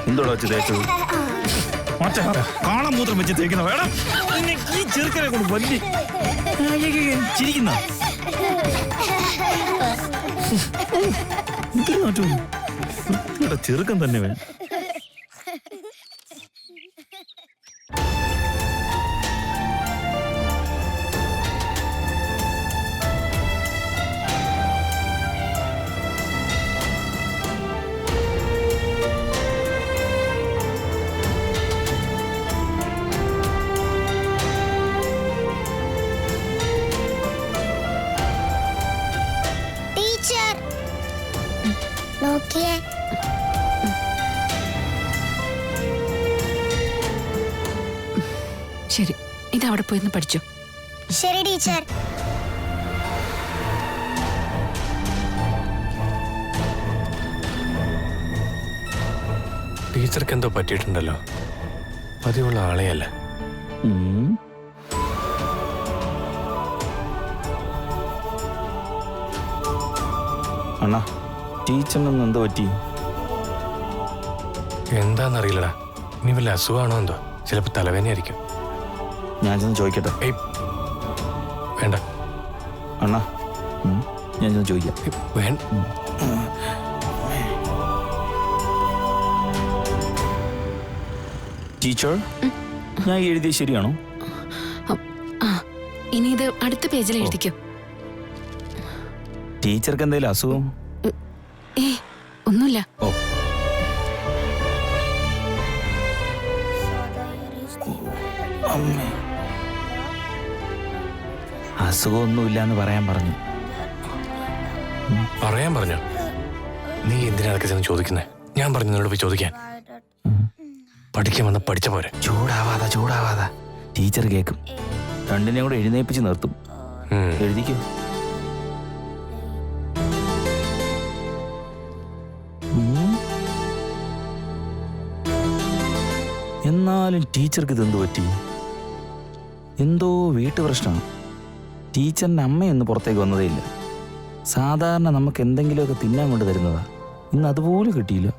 എന്തോടാ വെച്ച് തേച്ചത്? മറ്റേ കാണാൻ മൂത്രം വെച്ച് തേക്കുന്ന വേണം. ഈ ചെറുക്കനെ കൊണ്ട് വലിയ ചിരിക്കുന്ന ചെറുക്കൻ തന്നെ വേണം. നോക്കിയേ, ശരി, ഇത് അവിടെ പോയി പഠിച്ചു. ശരി ടീച്ചർ. ടീച്ചർക്ക് എന്തോ പറ്റിയിട്ടുണ്ടല്ലോ, പതിവുള്ള ആളെയല്ല. അണ്ണാ, ടീച്ചറിനൊന്നും എന്തോ പറ്റി? എന്താന്നറിയില്ലടാ, ഇനി വല്ല അസുഖമാണോ എന്തോ, ചിലപ്പോ തലവേദനയായിരിക്കും. ഞാൻ ചെന്ന് ചോദിക്കട്ടെ? വേണ്ട അണ്ണാ, ഞാൻ ചെന്ന് ചോദിക്കാം. വേണ്ട. ടീച്ചർ, ഞാൻ എഴുതിയത് ശരിയാണോ? ഇനി ഇത് അടുത്ത പേജിൽ എഴുതിക്കോ. ടീച്ചർക്ക് എന്തെങ്കിലും അസുഖം? ഒന്നുമില്ല. ഓ, അസുഖമൊന്നുമില്ല എന്ന് പറയാൻ പറഞ്ഞു. പറയാൻ പറഞ്ഞോ? നീ എന്തിനാ അതൊക്കെ ചെന്ന് ചോദിക്കുന്നേ? ഞാൻ പറഞ്ഞു നിന്നോട് പോയി ചോദിക്കാൻ. പഠിക്കാൻ വന്ന പഠിച്ച പോരെ. ചൂടാവാതെ ടീച്ചർ കേൾക്കും. രണ്ടിനെയും കൂടെ എഴുന്നേപ്പിച്ച് നിർത്തും. എഴുതിക്കോ. എന്നാലും ടീച്ചർക്ക് ഇതെന്ത് പറ്റി? എന്തോ വീട്ടുപ്രശ്നമാണ്. ടീച്ചറിൻ്റെ അമ്മയൊന്നും പുറത്തേക്ക് വന്നതേ ഇല്ല. സാധാരണ നമുക്ക് എന്തെങ്കിലുമൊക്കെ തിന്നാൻ കൊണ്ട് തരുന്നതാ. ഇന്ന് അതുപോലും കിട്ടിയില്ല.